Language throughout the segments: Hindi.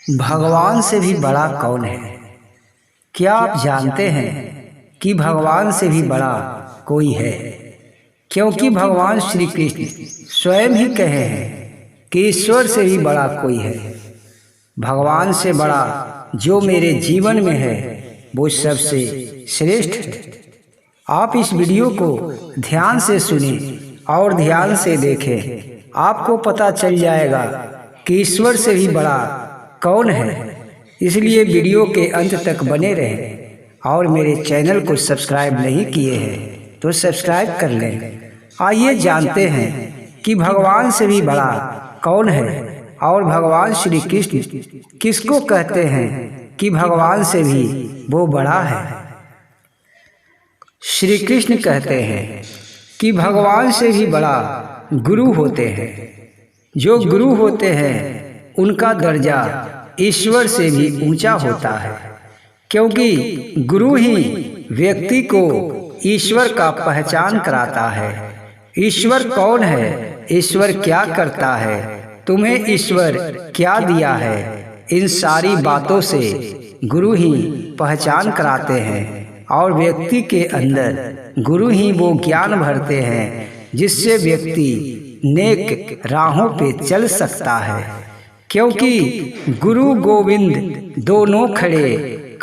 भगवान से भी बड़ा कौन है? क्या आप जानते हैं कि भगवान से भी बड़ा कोई है? क्योंकि भगवान श्री कृष्ण स्वयं ही कहे हैं कि ईश्वर से भी बड़ा कोई है। भगवान से बड़ा जो मेरे जीवन में है वो सबसे श्रेष्ठ है। आप इस वीडियो को ध्यान से सुनें और ध्यान से देखें। आपको पता चल जाएगा कि ईश्वर से भी बड़ा कौन है। इसलिए वीडियो के अंत तक बने रहें और मेरे चैनल को सब्सक्राइब नहीं किए हैं तो सब्सक्राइब कर लें। आइए जानते हैं कि भगवान से भी बड़ा कौन है और भगवान श्री कृष्ण किसको कहते हैं कि भगवान से भी वो बड़ा है। श्री कृष्ण कहते हैं कि भगवान से भी बड़ा गुरु होते हैं। जो गुरु होते हैं उनका दर्जा ईश्वर से भी ऊंचा होता है, क्योंकि गुरु ही व्यक्ति को ईश्वर का पहचान कराता है। ईश्वर कौन है, ईश्वर क्या करता है, तुम्हें ईश्वर क्या दिया है, इन सारी बातों से गुरु ही पहचान कराते हैं और व्यक्ति के अंदर गुरु ही वो ज्ञान भरते हैं जिससे व्यक्ति नेक राहों पे चल सकता है। क्योंकि गुरु गोविंद दोनों खड़े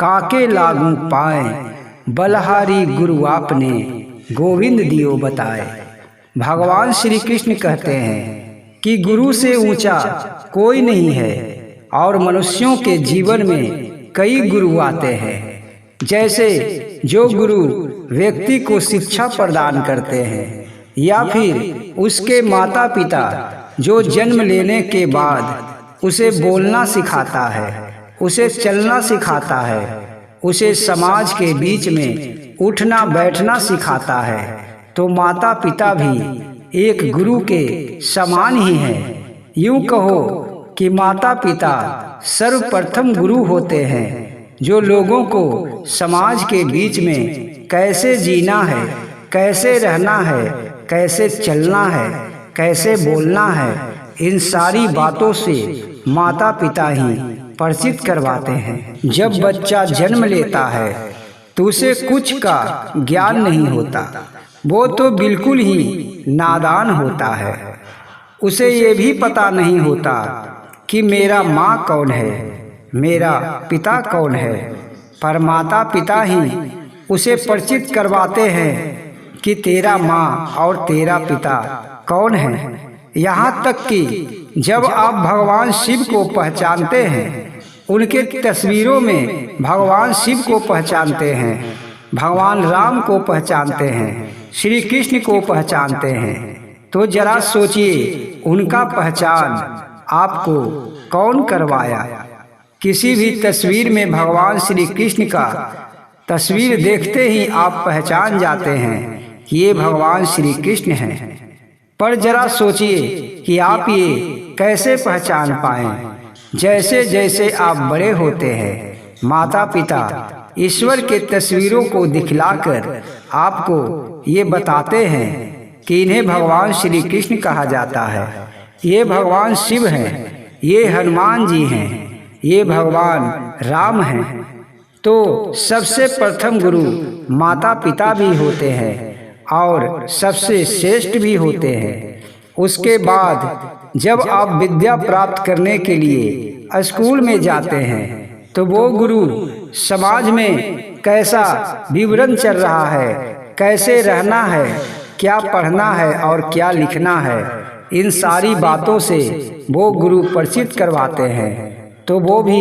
काके लागू पाए, बलहारी गुरु आपने गोविंद दियो बताए। भगवान श्री कृष्ण कहते हैं कि गुरु से ऊंचा कोई नहीं है और मनुष्यों के जीवन में कई गुरु आते हैं। जैसे जो गुरु व्यक्ति को शिक्षा प्रदान करते हैं या फिर उसके माता पिता जो जन्म लेने के बाद उसे बोलना सिखाता है, उसे चलना सिखाता है, उसे समाज के बीच में उठना बैठना सिखाता है, तो माता पिता भी एक गुरु के समान ही हैं। यूं कहो कि माता पिता सर्वप्रथम गुरु होते हैं जो लोगों को समाज के बीच में कैसे जीना है, कैसे रहना है, कैसे चलना है, कैसे बोलना है, इन सारी बातों से माता पिता ही परिचित करवाते हैं। जब बच्चा जन्म लेता है तो उसे कुछ का ज्ञान नहीं होता, वो तो बिल्कुल ही नादान होता है। उसे ये भी पता नहीं होता कि मेरा माँ कौन है, मेरा पिता कौन है, पर माता पिता ही उसे परिचित करवाते हैं कि तेरा माँ और तेरा पिता कौन है। यहाँ तक कि जब आप भगवान शिव को पहचानते हैं, उनके तस्वीरों में भगवान शिव को पहचानते हैं, भगवान राम को पहचानते हैं, श्री कृष्ण को पहचानते हैं, तो जरा सोचिए उनका पहचान आपको कौन करवाया। किसी भी तस्वीर में भगवान श्री कृष्ण का तस्वीर देखते ही आप पहचान जाते हैं कि ये भगवान श्री कृष्ण हैं। पर जरा सोचिए कि आप ये कैसे पहचान पाएं। जैसे जैसे आप बड़े होते हैं, माता पिता ईश्वर के तस्वीरों को दिखलाकर आपको ये बताते हैं कि इन्हें भगवान श्री कृष्ण कहा जाता है, ये भगवान शिव हैं, ये हनुमान जी हैं, ये भगवान राम हैं। तो सबसे प्रथम गुरु माता पिता भी होते हैं और सबसे श्रेष्ठ भी होते हैं। उसके बाद जब आप विद्या प्राप्त करने के लिए स्कूल में जाते हैं तो वो गुरु समाज में कैसा विवरण चल रहा है, कैसे रहना है, क्या पढ़ना है और क्या लिखना है, इन सारी बातों से वो गुरु परिचित करवाते हैं, तो वो भी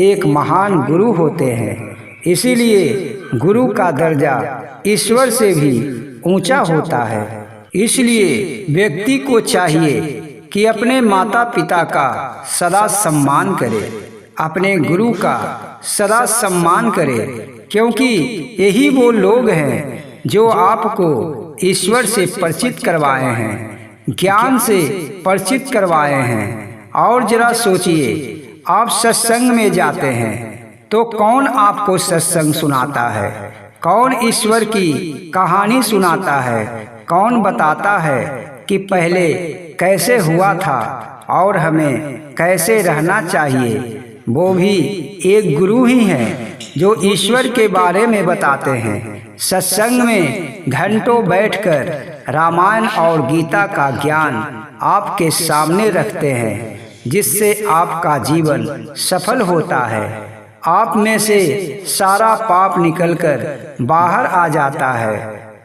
एक महान गुरु होते हैं। इसीलिए गुरु का दर्जा ईश्वर से भी ऊंचा होता है। इसलिए व्यक्ति को चाहिए कि अपने माता पिता का सदा सम्मान करे, अपने गुरु का सदा सम्मान करे, क्योंकि यही वो लोग हैं जो आपको ईश्वर से परिचित करवाए हैं, ज्ञान से परिचित करवाए हैं। और जरा सोचिए, आप सत्संग में जाते हैं तो कौन आपको सत्संग सुनाता है, कौन ईश्वर की कहानी सुनाता है, कौन बताता है कि पहले कैसे हुआ था और हमें कैसे रहना चाहिए, वो भी एक गुरु ही हैं जो ईश्वर के बारे में बताते हैं। सत्संग में घंटों बैठकर रामायण और गीता का ज्ञान आपके सामने रखते हैं, जिससे आपका जीवन सफल होता है। आप में से सारा पाप निकलकर बाहर आ जाता है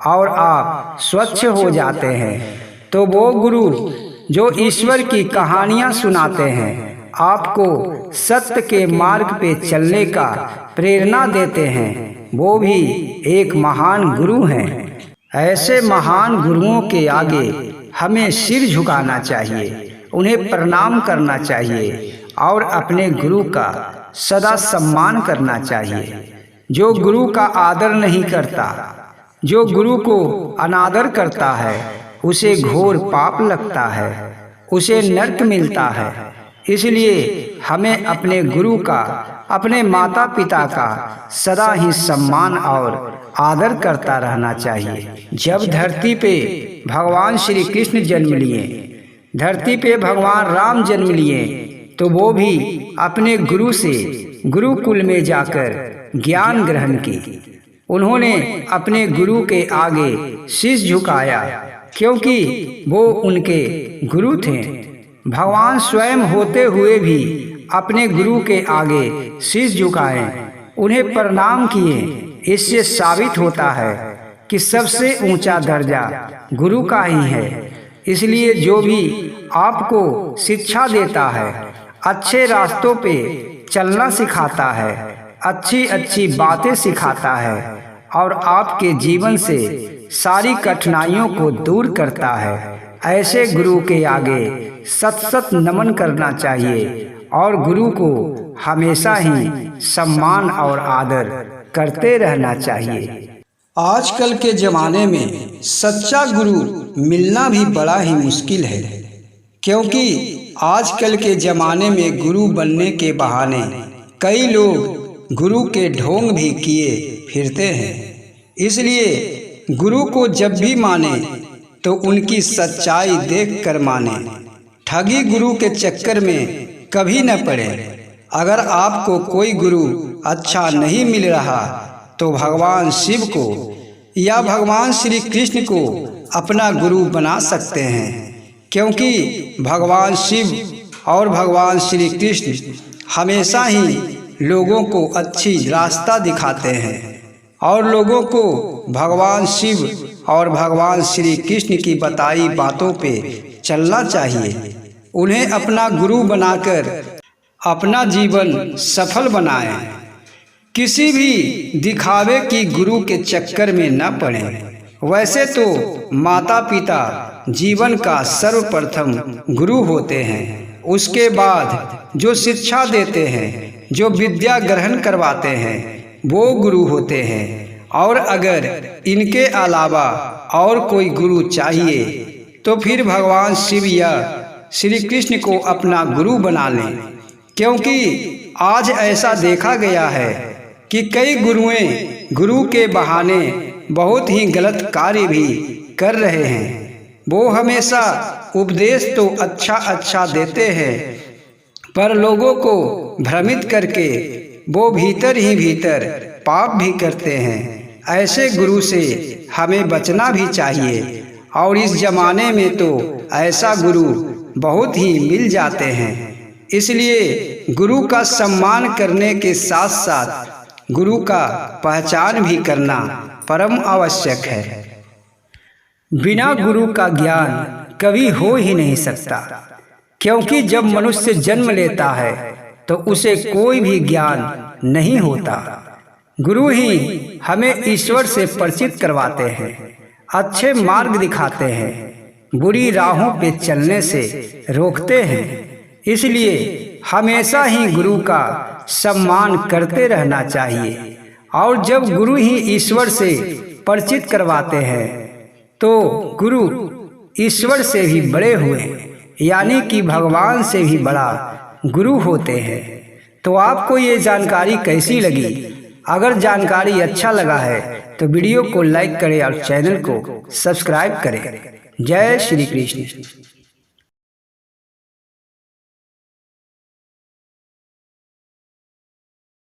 और आप स्वच्छ हो जाते हैं। तो वो गुरु जो ईश्वर की कहानियाँ सुनाते हैं, आपको सत्य के मार्ग पे चलने का प्रेरणा देते हैं, वो भी एक महान गुरु हैं। ऐसे महान गुरुओं के आगे हमें सिर झुकाना चाहिए, उन्हें प्रणाम करना चाहिए और अपने गुरु का सदा सम्मान करना चाहिए। जो गुरु का आदर नहीं करता, जो गुरु को अनादर करता है, उसे घोर पाप लगता है, उसे नरक मिलता है। इसलिए हमें अपने गुरु का, अपने माता पिता का सदा ही सम्मान और आदर करता रहना चाहिए। जब धरती पे भगवान श्री कृष्ण जन्म लिए, धरती पे भगवान राम जन्म लिए, तो वो भी अपने गुरु से गुरुकुल में जाकर ज्ञान ग्रहण की। उन्होंने अपने गुरु के आगे शीश झुकाया, क्योंकि वो उनके गुरु थे। भगवान स्वयं होते हुए भी अपने गुरु के आगे शीश झुकाए, उन्हें प्रणाम किए। इससे साबित होता है कि सबसे ऊंचा दर्जा गुरु का ही है। इसलिए जो भी आपको शिक्षा देता है, अच्छे रास्तों पे चलना सिखाता है, अच्छी अच्छी बातें सिखाता है और आपके जीवन से सारी कठिनाइयों को दूर करता है, ऐसे गुरु के आगे सत सत नमन करना चाहिए और गुरु को हमेशा ही सम्मान और आदर करते रहना चाहिए। आजकल के ज़माने में सच्चा गुरु मिलना भी बड़ा ही मुश्किल है, क्योंकि आजकल के ज़माने में गुरु बनने के बहाने कई लोग गुरु के ढोंग भी किए फिरते हैं। इसलिए गुरु को जब भी माने तो उनकी सच्चाई देखकर माने। ठगी गुरु के चक्कर में कभी न पड़े। अगर आपको कोई गुरु अच्छा नहीं मिल रहा तो भगवान शिव को या भगवान श्री कृष्ण को अपना गुरु बना सकते हैं, क्योंकि भगवान शिव और भगवान श्री कृष्ण हमेशा ही लोगों को अच्छी रास्ता दिखाते हैं और लोगों को भगवान शिव और भगवान श्री कृष्ण की बताई बातों पे चलना चाहिए। उन्हें अपना गुरु बनाकर अपना जीवन सफल बनाएं। किसी भी दिखावे की गुरु के चक्कर में न पड़ें। वैसे तो माता पिता जीवन का सर्वप्रथम गुरु होते हैं, उसके बाद जो शिक्षा देते हैं, जो विद्या ग्रहण करवाते हैं, वो गुरु होते हैं। और अगर इनके अलावा और कोई गुरु चाहिए तो फिर भगवान शिव या श्री कृष्ण को अपना गुरु बना लें, क्योंकि आज ऐसा देखा गया है कि कई गुरु के बहाने बहुत ही गलत कार्य भी कर रहे हैं। वो हमेशा उपदेश तो अच्छा अच्छा देते हैं, पर लोगों को भ्रमित करके वो भीतर ही भीतर पाप भी करते हैं। ऐसे गुरु से हमें बचना भी चाहिए और इस जमाने में तो ऐसा गुरु बहुत ही मिल जाते हैं। इसलिए गुरु का सम्मान करने के साथ साथ गुरु का पहचान भी करना परम आवश्यक है। बिना गुरु का ज्ञान कभी हो ही नहीं सकता, क्योंकि जब मनुष्य जन्म लेता है तो उसे कोई भी ज्ञान नहीं होता। गुरु ही हमें ईश्वर से परिचित करवाते हैं, अच्छे मार्ग दिखाते हैं, बुरी राहों पे चलने से रोकते हैं। इसलिए हमेशा ही गुरु का सम्मान करते रहना चाहिए। और जब गुरु ही ईश्वर से परिचित करवाते हैं तो गुरु ईश्वर से भी बड़े हुए, यानी कि भगवान से भी बड़ा गुरु होते हैं। तो आपको ये जानकारी कैसी लगी? अगर जानकारी अच्छा लगा है तो वीडियो को लाइक करें और चैनल को सब्सक्राइब करें। जय श्री कृष्ण।